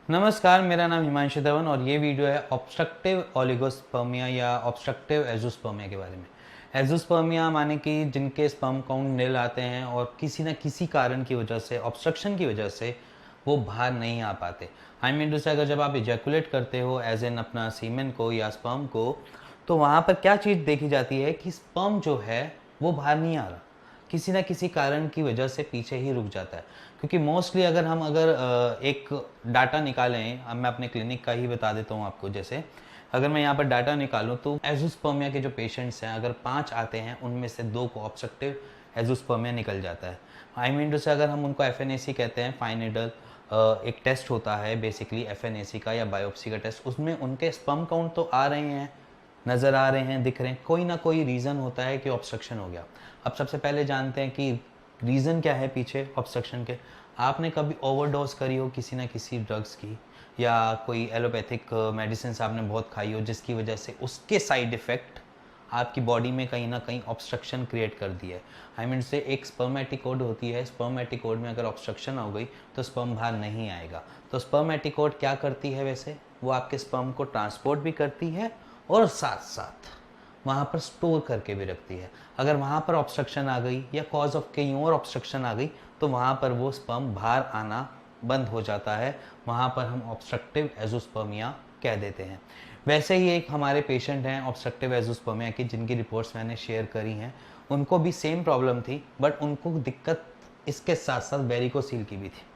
नमस्कार, मेरा नाम हिमांशु धवन और ये वीडियो है ऑब्स्ट्रक्टिव ओलिगोस्पर्मिया या ऑब्स्ट्रक्टिव एजोस्पर्मिया के बारे में। एजोस्पर्मिया माने कि जिनके स्पर्म काउंट नील आते हैं और किसी न किसी कारण की वजह से, ऑब्स्ट्रक्शन की वजह से वो बाहर नहीं आ पाते। आई मीन टू से अगर जब आप इजैकुलेट करते हो एज एन अपना सीमेन को या स्पर्म को, तो वहाँ पर क्या चीज़ देखी जाती है कि स्पर्म जो है वो बाहर नहीं आ रहा, किसी न किसी कारण की वजह से पीछे ही रुक जाता है। क्योंकि मोस्टली अगर एक डाटा निकालें, अब मैं अपने क्लिनिक का ही बता देता हूँ आपको। जैसे अगर मैं यहाँ पर डाटा निकालूँ तो एजोस्पर्मिया के जो पेशेंट्स हैं, अगर 5 आते हैं उनमें से 2 को ऑब्स्ट्रक्टिव एजोस्पर्मिया निकल जाता है। आई मीन टू से अगर हम उनको FNAC कहते हैं, फाइन नीडल एक टेस्ट होता है बेसिकली FNAC का या बायोप्सी का टेस्ट, उसमें उनके स्पर्म काउंट तो आ रहे हैं, नज़र आ रहे हैं, दिख रहे हैं, कोई ना कोई रीज़न होता है कि ऑब्स्ट्रक्शन हो गया। अब सबसे पहले जानते हैं कि रीज़न क्या है पीछे ऑब्स्ट्रक्शन के। आपने कभी ओवरडोज करी हो किसी ना किसी ड्रग्स की, या कोई एलोपैथिक मेडिसिन आपने बहुत खाई हो जिसकी वजह से उसके साइड इफ़ेक्ट आपकी बॉडी में कहीं ना कहीं ऑब्स्ट्रक्शन क्रिएट कर दिया है। आई मीन से एक स्पर्मेटिकोड होती है, स्पर्मेटिकोड में अगर ऑब्स्ट्रक्शन हो गई तो स्पर्म बाहर नहीं आएगा। तो स्पर्मेटिकोड क्या करती है, वैसे वो आपके स्पर्म को ट्रांसपोर्ट भी करती है और साथ साथ वहाँ पर स्टोर करके भी रखती है। अगर वहाँ पर ऑब्स्ट्रक्शन आ गई या कॉज ऑफ कहीं और ऑब्स्ट्रक्शन आ गई तो वहाँ पर वो स्पर्म बाहर आना बंद हो जाता है। वहाँ पर हम ऑब्स्ट्रक्टिव एजोस्पर्मिया कह देते हैं। वैसे ही एक हमारे पेशेंट हैं ऑब्स्ट्रक्टिव एजोस्पर्मिया की, जिनकी रिपोर्ट्स मैंने शेयर करी हैं। उनको भी सेम प्रॉब्लम थी, बट उनको दिक्कत इसके साथ साथ वेरिकोसील की भी थी।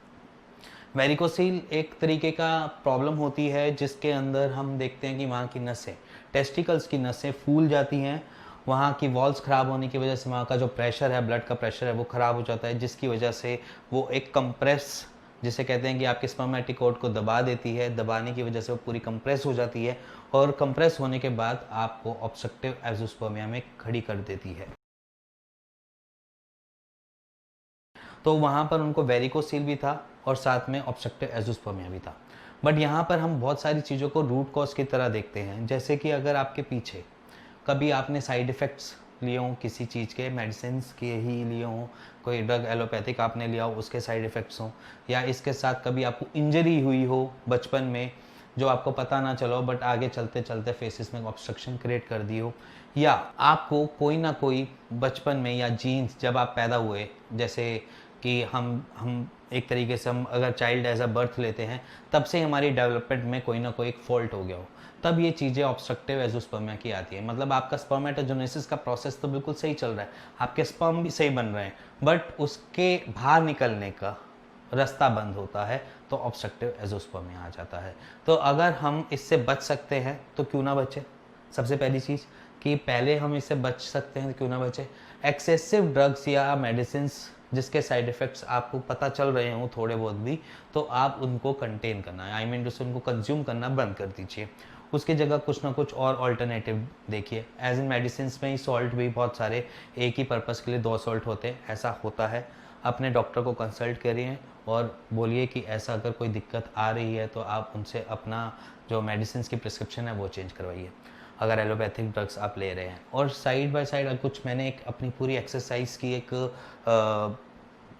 वेरिकोसील एक तरीके का प्रॉब्लम होती है जिसके अंदर हम देखते हैं कि वहाँ की नसें, टेस्टिकल्स की नसें फूल जाती हैं। वहाँ की वॉल्स ख़राब होने की वजह से वहाँ का जो प्रेशर है, ब्लड का प्रेशर है, वो ख़राब हो जाता है, जिसकी वजह से वो एक कंप्रेस, जिसे कहते हैं कि आपके स्पर्मेटिकोड को दबा देती है। दबाने की वजह से वो पूरी कंप्रेस हो जाती है और कंप्रेस होने के बाद आपको ऑब्स्ट्रक्टिव एजोस्पर्मिया में खड़ी कर देती है। तो वहाँ पर उनको वेरिकोसील भी था और साथ में ऑब्स्ट्रक्टिव एजोस्पर्मिया भी था। बट यहाँ पर हम बहुत सारी चीज़ों को रूट कॉज की तरह देखते हैं। जैसे कि अगर आपके पीछे कभी आपने साइड इफ़ेक्ट्स लिए हों किसी चीज़ के, मेडिसिन के ही लिए हों, कोई ड्रग एलोपैथिक आपने लिया हो उसके साइड इफ़ेक्ट्स हों, या इसके साथ कभी आपको इंजरी हुई हो बचपन में जो आपको पता ना चलो बट आगे चलते चलते फेसिस में ऑब्स्ट्रक्शन क्रिएट कर दी हो, या आपको कोई ना कोई बचपन में या जीन्स जब आप पैदा हुए, जैसे कि हम एक तरीके से हम अगर चाइल्ड एज अ बर्थ लेते हैं तब से हमारी डेवलपमेंट में कोई ना कोई एक फॉल्ट हो गया हो, तब ये चीज़ें ऑब्स्ट्रक्टिव एजोस्पर्मिया की आती है। मतलब आपका स्पर्मेटोजेनेसिस का प्रोसेस तो बिल्कुल सही चल रहा है, आपके स्पर्म भी सही बन रहे हैं, बट उसके बाहर निकलने का रास्ता बंद होता है तो ऑब्स्ट्रक्टिव एजोस्पर्मिया आ जाता है। तो अगर हम इससे बच सकते हैं तो क्यों ना बचे। सबसे पहली चीज़ कि पहले हम इससे बच सकते हैं तो क्यों ना बचे। एक्सेसिव ड्रग्स या मेडिसिन जिसके साइड इफ़ेक्ट्स आपको पता चल रहे हों थोड़े बहुत भी, तो आप उनको कंटेन करना है, आई मीन टू से उनको कंज्यूम करना बंद कर दीजिए। उसकी जगह कुछ ना कुछ और ऑल्टरनेटिव देखिए। एज इन मेडिसिन में ही सॉल्ट भी बहुत सारे, एक ही पर्पज़ के लिए 2 सॉल्ट होते हैं, ऐसा होता है। अपने डॉक्टर को कंसल्ट करिए और बोलिए कि ऐसा अगर कोई दिक्कत आ रही है तो आप उनसे अपना जो मेडिसिन की प्रिस्क्रिप्शन है वो चेंज करवाइए, अगर एलोपैथिक ड्रग्स आप ले रहे हैं। और साइड बाय साइड कुछ मैंने एक अपनी पूरी एक्सरसाइज की एक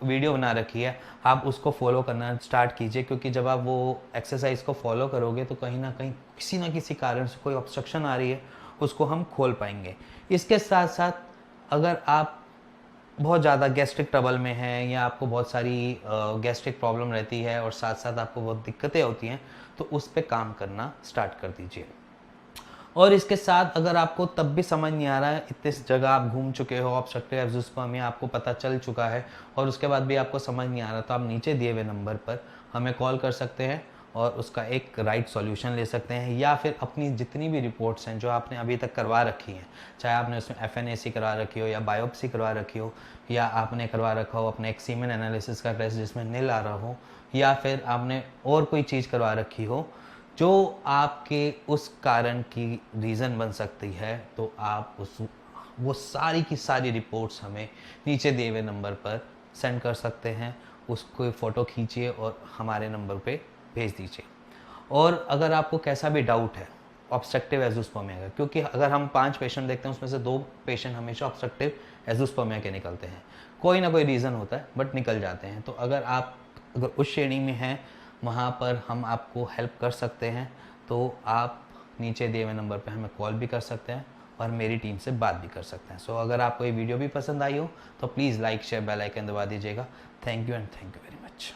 वीडियो बना रखी है, आप उसको फॉलो करना स्टार्ट कीजिए। क्योंकि जब आप वो एक्सरसाइज को फॉलो करोगे तो कहीं ना कहीं किसी ना किसी कारण से कोई ऑब्स्ट्रक्शन आ रही है उसको हम खोल पाएंगे। इसके साथ साथ अगर आप बहुत ज़्यादा गैस्ट्रिक ट्रबल में हैं या आपको बहुत सारी गैस्ट्रिक प्रॉब्लम रहती है और साथ साथ आपको बहुत दिक्कतें होती हैं, तो उस पर काम करना स्टार्ट कर दीजिए। और इसके साथ अगर आपको तब भी समझ नहीं आ रहा है, इतने जगह आप घूम चुके हो, ऑब्स्ट्रक्टिव एजोस्पर्मिया आपको पता चल चुका है और उसके बाद भी आपको समझ नहीं आ रहा, तो आप नीचे दिए हुए नंबर पर हमें कॉल कर सकते हैं और उसका एक राइट सॉल्यूशन ले सकते हैं। या फिर अपनी जितनी भी रिपोर्ट्स हैं जो आपने अभी तक करवा रखी हैं, चाहे आपने उसमें FNAC करवा रखी हो या बायोप्सी करवा रखी हो, या आपने करवा रखा हो अपने एक सीमेन एनालिसिस का टेस्ट जिसमें नील आ रहा हो, या फिर आपने और कोई चीज़ करवा रखी हो जो आपके उस कारण की रीज़न बन सकती है, तो आप उस वो सारी की सारी रिपोर्ट्स हमें नीचे दिए हुए नंबर पर सेंड कर सकते हैं। उसको फ़ोटो खींचिए और हमारे नंबर पे भेज दीजिए। और अगर आपको कैसा भी डाउट है ऑब्स्ट्रक्टिव एजोस्पर्मिया का, क्योंकि अगर हम 5 पेशेंट देखते हैं उसमें से 2 पेशेंट हमेशा ऑब्स्ट्रक्टिव एजोस्पर्मिया के निकलते हैं, कोई ना कोई रीज़न होता है बट निकल जाते हैं। तो अगर आप अगर उस श्रेणी में हैं, वहाँ पर हम आपको हेल्प कर सकते हैं। तो आप नीचे दिए हुए नंबर पे हमें कॉल भी कर सकते हैं और मेरी टीम से बात भी कर सकते हैं। सो अगर आपको ये वीडियो भी पसंद आई हो तो please like share bell icon दबा दीजिएगा। Thank you and thank you very much.